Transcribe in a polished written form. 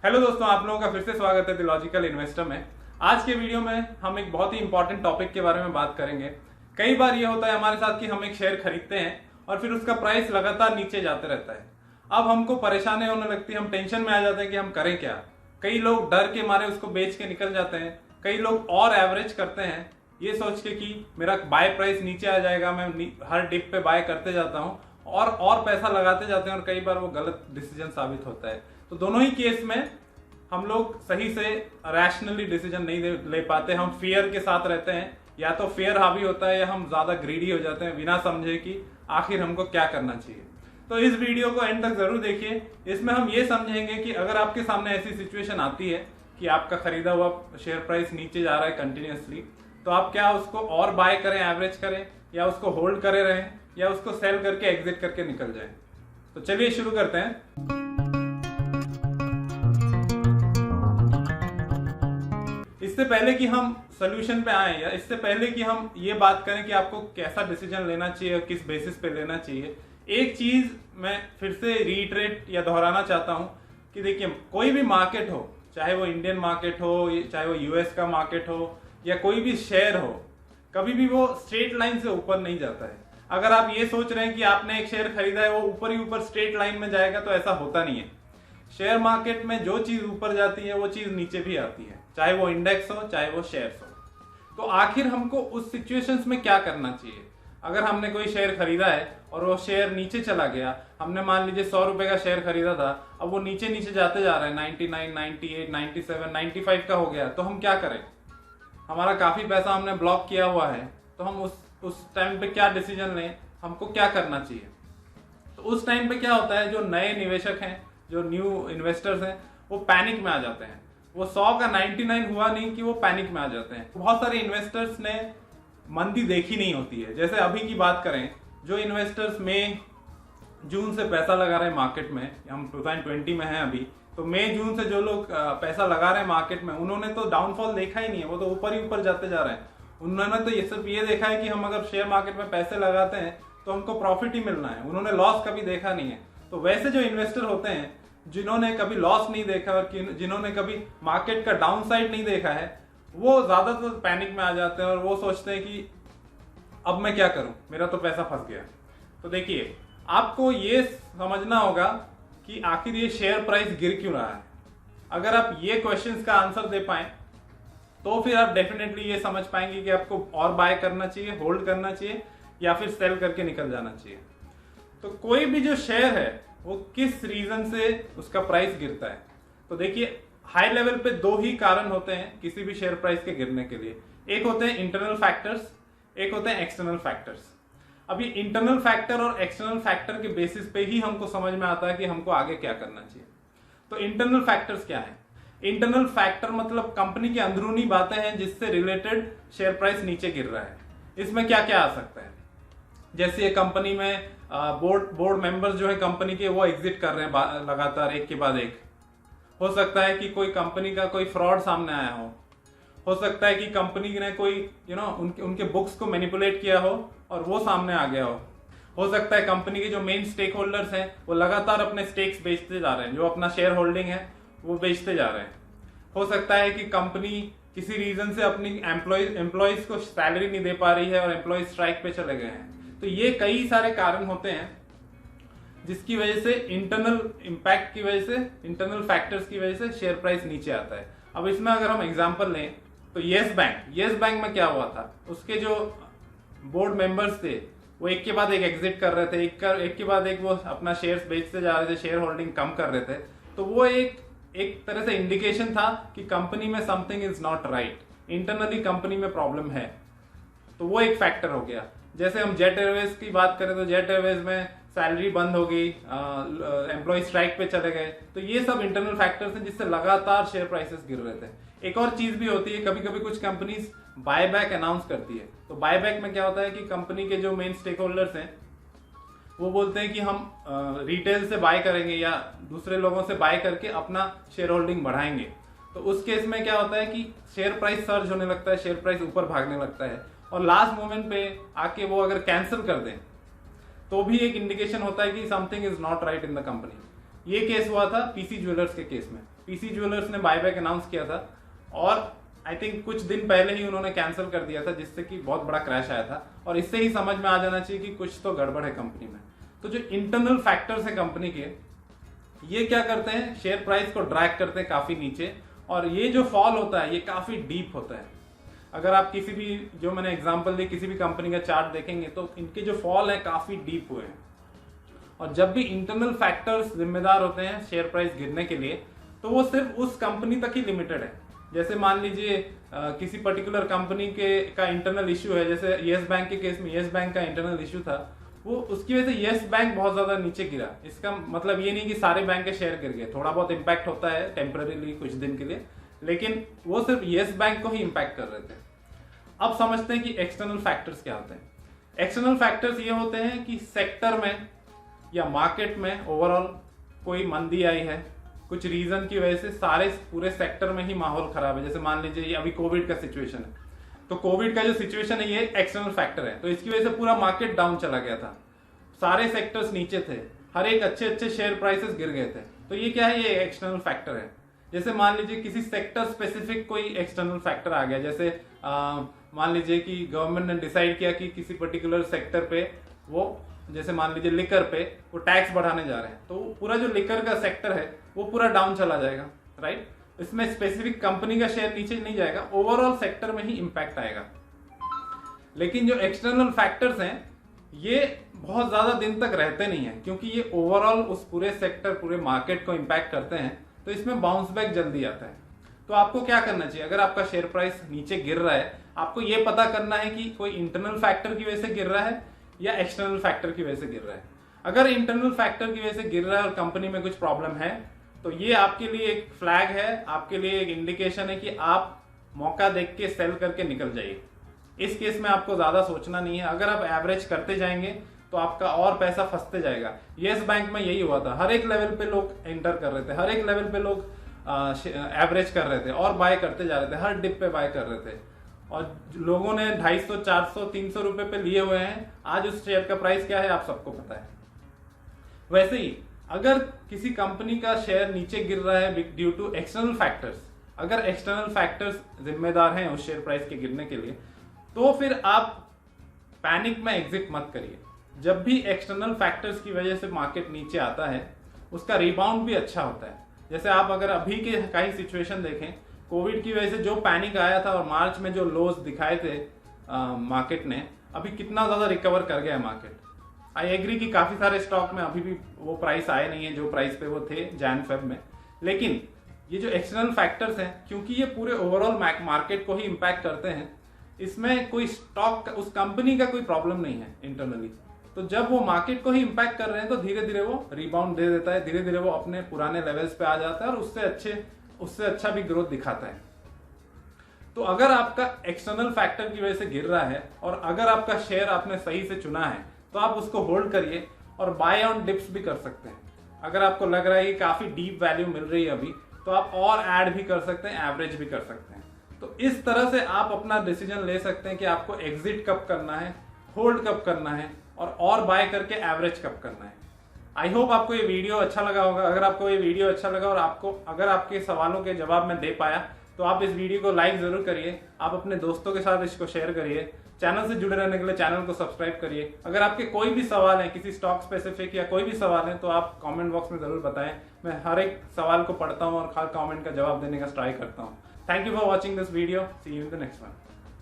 Hello दोस्तों, आप लोगों का फिर से स्वागत है द लॉजिकल इन्वेस्टर में। आज के वीडियो में हम एक बहुत ही इंपॉर्टेंट टॉपिक के बारे में बात करेंगे। कई बार ये होता है हमारे साथ कि हम एक शेयर खरीदते हैं और फिर उसका प्राइस लगातार नीचे जाते रहता है। अब हमको परेशानी होने लगती है, हम टेंशन में आ जाते हैं कि हम करें क्या। कई लोग डर के मारे उसको बेच के निकल जाते हैं, कई लोग और एवरेज करते हैं ये सोच के कि मेरा बाय प्राइस नीचे आ जाएगा, मैं हर डिप पे बाय करते जाता हूँ और पैसा लगाते जाते हैं और कई बार वो गलत डिसीजन साबित होता है। तो दोनों ही केस में हम लोग सही से रैशनली डिसीजन नहीं ले पाते, हम फियर के साथ रहते हैं। या तो फियर हावी होता है या हम ज्यादा ग्रीडी हो जाते हैं बिना समझे कि आखिर हमको क्या करना चाहिए। तो इस वीडियो को एंड तक जरूर देखिए, इसमें हम ये समझेंगे कि अगर आपके सामने ऐसी सिचुएशन आती है कि आपका खरीदा हुआ शेयर प्राइस नीचे जा रहा है कंटिन्यूसली, तो आप क्या उसको और बाय करें, एवरेज करें, या उसको होल्ड करे रहें, या उसको सेल करके एग्जिट करके निकल जाएं। तो चलिए शुरू करते हैं। इससे पहले कि हम सोल्यूशन पे आए, या इससे पहले कि हम ये बात करें कि आपको कैसा डिसीजन लेना चाहिए और किस बेसिस पे लेना चाहिए, एक चीज मैं फिर से रीइटरेट या दोहराना चाहता हूं कि देखिए, कोई भी मार्केट हो, चाहे वो इंडियन मार्केट हो, चाहे वो यूएस का मार्केट हो, या कोई भी शेयर हो, कभी भी वो स्ट्रेट लाइन से ऊपर नहीं जाता है। अगर आप ये सोच रहे हैं कि आपने एक शेयर खरीदा है वो ऊपर ही ऊपर स्ट्रेट लाइन में जाएगा, तो ऐसा होता नहीं है। शेयर मार्केट में जो चीज ऊपर जाती है वो चीज नीचे भी आती है, चाहे वो इंडेक्स हो चाहे वो शेयर्स हो। तो आखिर हमको उस सिचुएशंस में क्या करना चाहिए? अगर हमने कोई शेयर खरीदा है और वो शेयर नीचे चला गया, हमने मान लीजिए 100 रुपए का शेयर खरीदा था, अब वो नीचे नीचे जाते जा रहा है, 99, 98, 97, 95 का हो गया, तो हम क्या करें? हमारा काफी पैसा हमने ब्लॉक किया हुआ है, तो हम उस टाइम पे क्या डिसीजन लें, हमको क्या करना चाहिए? तो उस टाइम पे क्या होता है, जो नए निवेशक हैं, जो न्यू इन्वेस्टर्स हैं, वो पैनिक में आ जाते हैं। वो 100 का 99 हुआ नहीं कि वो पैनिक में आ जाते हैं। बहुत सारे इन्वेस्टर्स ने मंदी देखी नहीं होती है। जैसे अभी की बात करें, जो इन्वेस्टर्स मई जून से पैसा लगा रहे हैं मार्केट में, हम 2020 में हैं अभी, तो मई जून से जो लोग पैसा लगा रहे हैं मार्केट में, उन्होंने तो डाउनफॉल देखा ही नहीं है, वो तो ऊपर ही ऊपर जाते जा रहे हैं। उन्होंने तो ये सिर्फ ये देखा है कि हम अगर शेयर मार्केट में पैसे लगाते हैं तो हमको प्रॉफिट ही मिलना है, उन्होंने लॉस कभी देखा नहीं है। तो वैसे जो इन्वेस्टर होते हैं जिन्होंने कभी लॉस नहीं देखा और जिन्होंने कभी मार्केट का डाउन साइड नहीं देखा है, वो ज्यादातर पैनिक में आ जाते हैं और वो सोचते हैं कि अब मैं क्या करूं, मेरा तो पैसा फंस गया। तो देखिए, आपको ये समझना होगा कि आखिर ये शेयर प्राइस गिर क्यों रहा है। अगर आप ये क्वेश्चंस का आंसर दे पाए तो फिर आप डेफिनेटली ये समझ पाएंगे कि आपको और बाय करना चाहिए, होल्ड करना चाहिए, या फिर सेल करके निकल जाना चाहिए। तो कोई भी जो शेयर है वो किस रीजन से उसका प्राइस गिरता है, तो देखिए, हाई लेवल पे दो ही कारण होते हैं किसी भी शेयर प्राइस के गिरने के लिए। एक होते हैं इंटरनल फैक्टर्स, एक होते हैं एक्सटर्नल फैक्टर्स। अभी इंटरनल फैक्टर और एक्सटर्नल फैक्टर के बेसिस पे ही हमको समझ में आता है कि हमको आगे क्या करना चाहिए। तो इंटरनल फैक्टर्स क्या है? इंटरनल फैक्टर मतलब कंपनी की अंदरूनी बातें हैं जिससे रिलेटेड शेयर प्राइस नीचे गिर रहा है। इसमें क्या क्या आ सकता है? जैसे ये कंपनी में बोर्ड मेंबर्स जो है कंपनी के, वो एग्जिट कर रहे हैं लगातार एक के बाद एक। हो सकता है कि कोई कंपनी का कोई फ्रॉड सामने आया हो सकता है कि कंपनी ने कोई उनके बुक्स को मैनिपुलेट किया हो और वो सामने आ गया हो सकता है कंपनी के जो मेन स्टेक होल्डर्स हैं वो लगातार अपने स्टेक्स बेचते जा रहे हैं, जो अपना शेयर होल्डिंग है वो बेचते जा रहे हैं। हो सकता है कि कंपनी किसी रीजन से अपनी एम्प्लॉयज को सैलरी नहीं दे पा रही है और एम्प्लॉयज स्ट्राइक पे चले गए हैं। तो ये कई सारे कारण होते हैं जिसकी वजह से इंटरनल इंपैक्ट की वजह से, इंटरनल फैक्टर्स की वजह से शेयर प्राइस नीचे आता है। अब इसमें अगर हम एग्जांपल लें तो येस बैंक में क्या हुआ था, उसके जो बोर्ड मेंबर्स थे वो एक के बाद एक एग्जिट कर रहे थे, एक के बाद एक वो अपना शेयर्स बेचते जा रहे थे, शेयर होल्डिंग कम कर रहे थे। तो वो एक तरह से इंडिकेशन था कि कंपनी में something is not right, internally company में प्रॉब्लम है। तो वो एक फैक्टर हो गया। जैसे हम जेट एयरवेज की बात करें तो जेट एयरवेज में सैलरी बंद हो गई, एम्प्लॉय स्ट्राइक पे चले गए, तो ये सब इंटरनल फैक्टर्स हैं जिससे लगातार शेयर प्राइसेस गिर रहे थे। एक और चीज भी होती है, कभी कभी कुछ कंपनीज बायबैक अनाउंस करती है। तो बायबैक में क्या होता है कि कंपनी के जो मेन स्टेक होल्डर्स हैं वो बोलते हैं कि हम रिटेल से बाय करेंगे या दूसरे लोगों से बाय करके अपना शेयर होल्डिंग बढ़ाएंगे। तो उस केस में क्या होता है कि शेयर प्राइस सर्ज होने लगता है, शेयर प्राइस ऊपर भागने लगता है, और लास्ट मोमेंट पे आके वो अगर कैंसिल कर दें तो भी एक इंडिकेशन होता है कि something is not right in the company. ये केस हुआ था पीसी ज्वेलर्स के केस में। पीसी ज्वेलर्स ने बायबैक अनाउंस किया था और आई थिंक कुछ दिन पहले ही उन्होंने कैंसिल कर दिया था, जिससे कि बहुत बड़ा क्रैश आया था। और इससे ही समझ में आ जाना चाहिए कि कुछ तो गड़बड़ है कंपनी में। तो जो इंटरनल फैक्टर्स है कंपनी के, ये क्या करते हैं, शेयर प्राइस को ड्रैग करते हैं काफी नीचे, और ये जो फॉल होता है ये काफी डीप होता है। अगर आप किसी भी, जो मैंने एग्जांपल दी, किसी भी कंपनी का चार्ट देखेंगे तो इनके जो फॉल है काफी डीप हुए हैं। और जब भी इंटरनल फैक्टर्स जिम्मेदार होते हैं शेयर प्राइस गिरने के लिए, तो वो सिर्फ उस कंपनी तक ही लिमिटेड है। जैसे मान लीजिए किसी पर्टिकुलर कंपनी के का इंटरनल इश्यू है, जैसे येस बैंक के केस में येस बैंक का इंटरनल इश्यू था, वो उसकी वजह से येस बैंक बहुत ज्यादा नीचे गिरा। इसका मतलब ये नहीं कि सारे बैंक के शेयर गिर गए, थोड़ा बहुत इंपैक्ट होता है टेम्पररीली कुछ दिन के लिए, लेकिन वो सिर्फ येस बैंक को ही इंपैक्ट कर रहे थे। अब समझते हैं कि एक्सटर्नल फैक्टर्स क्या होते हैं। एक्सटर्नल फैक्टर्स ये होते हैं कि सेक्टर में या मार्केट में ओवरऑल कोई मंदी आई है, कुछ रीजन की वजह से सारे पूरे सेक्टर में ही माहौल खराब है। जैसे मान लीजिए अभी कोविड का सिचुएशन है, तो कोविड का जो सिचुएशन है ये एक्सटर्नल फैक्टर है, तो इसकी वजह से पूरा मार्केट डाउन चला गया था, सारे सेक्टर्स नीचे थे, हर एक अच्छे शेयर प्राइसेस गिर गए थे। तो ये क्या है, ये एक्सटर्नल फैक्टर है। जैसे मान लीजिए किसी सेक्टर स्पेसिफिक कोई एक्सटर्नल फैक्टर आ गया, जैसे मान लीजिए कि गवर्नमेंट ने डिसाइड किया कि किसी पर्टिकुलर सेक्टर पे वो, जैसे मान लीजिए लिकर पे वो टैक्स बढ़ाने जा रहे हैं, तो पूरा जो लिकर का सेक्टर है वो पूरा डाउन चला जाएगा, राइट। इसमें स्पेसिफिक कंपनी का शेयर नीचे नहीं जाएगा, ओवरऑल सेक्टर में ही इंपैक्ट आएगा। लेकिन जो एक्सटर्नल फैक्टर्स हैं ये बहुत ज्यादा दिन तक रहते नहीं है, क्योंकि ये ओवरऑल उस पूरे सेक्टर, पूरे मार्केट को इंपैक्ट करते हैं, तो इसमें बाउंस बैक जल्दी आता है। तो आपको क्या करना चाहिए, अगर आपका शेयर प्राइस नीचे गिर रहा है, आपको ये पता करना है कि कोई इंटरनल फैक्टर की वजह से गिर रहा है या एक्सटर्नल फैक्टर की वजह से गिर रहा है। अगर इंटरनल फैक्टर की वजह से गिर रहा है और कंपनी में कुछ प्रॉब्लम है, तो ये आपके लिए एक फ्लैग है, आपके लिए एक इंडिकेशन है कि आप मौका देख के सेल करके निकल जाइए। इस केस में आपको ज्यादा सोचना नहीं है। अगर आप एवरेज करते जाएंगे तो आपका और पैसा फंसते जाएगा। येस बैंक में यही हुआ था, हर एक लेवल पे लोग एंटर कर रहे थे, हर एक लेवल पे लोग एवरेज कर रहे थे और बाय करते जा रहे थे, हर डिप पे बाय कर रहे थे, और लोगों ने 250, 400, 300 रुपए पे लिए हुए हैं। आज उस शेयर का प्राइस क्या है आप सबको पता है। वैसे ही अगर किसी कंपनी का शेयर नीचे गिर रहा है ड्यू टू एक्सटर्नल फैक्टर्स, अगर एक्सटर्नल फैक्टर्स जिम्मेदार हैं उस शेयर प्राइस के गिरने के लिए, तो फिर आप पैनिक में एग्जिट मत करिए। जब भी एक्सटर्नल फैक्टर्स की वजह से मार्केट नीचे आता है, उसका रिबाउंड भी अच्छा होता है। जैसे आप अगर अभी के कई सिचुएशन देखें, कोविड की वजह से जो पैनिक आया था और मार्च में जो लोज दिखाए थे मार्केट ने, अभी कितना ज्यादा रिकवर कर गया है मार्केट। आई एग्री कि काफी सारे स्टॉक में अभी भी वो प्राइस आए नहीं है जो प्राइस पे वो थे जैन फेब में, लेकिन ये जो एक्सटर्नल फैक्टर्स हैं, क्योंकि ये पूरे ओवरऑल मार्केट को ही इंपैक्ट करते हैं, इसमें कोई स्टॉक उस कंपनी का कोई प्रॉब्लम नहीं है इंटरनली। तो जब वो मार्केट को ही इंपैक्ट कर रहे हैं तो धीरे धीरे वो रिबाउंड दे देता है, धीरे धीरे वो अपने पुराने लेवल्स पे आ जाता है और उससे अच्छा भी ग्रोथ दिखाता है। तो अगर आपका एक्सटर्नल फैक्टर की वजह से गिर रहा है और अगर आपका शेयर आपने सही से चुना है, तो आप उसको होल्ड करिए और बाय ऑन डिप्स भी कर सकते हैं। अगर आपको लग रहा है कि काफी डीप वैल्यू मिल रही है अभी, तो आप और ऐड भी कर सकते हैं, एवरेज भी कर सकते हैं। तो इस तरह से आप अपना डिसीजन ले सकते हैं कि आपको एग्जिट कब करना है, होल्ड कब करना है और बाय करके एवरेज कब करना है। आई होप आपको ये वीडियो अच्छा लगा होगा। अगर आपको ये वीडियो अच्छा लगा और अगर आपके सवालों के जवाब मैं दे पाया, तो आप इस वीडियो को लाइक जरूर करिए, आप अपने दोस्तों के साथ इसको शेयर करिए, चैनल से जुड़े रहने के लिए चैनल को सब्सक्राइब करिए। अगर आपके कोई भी सवाल है किसी स्टॉक स्पेसिफिक या कोई भी सवाल है, तो आप कमेंट बॉक्स में जरूर बताएं। मैं हर एक सवाल को पढ़ता हूं और हर कमेंट का जवाब देने का ट्राई करता हूं। Thank you for watching this video, see you in the next one.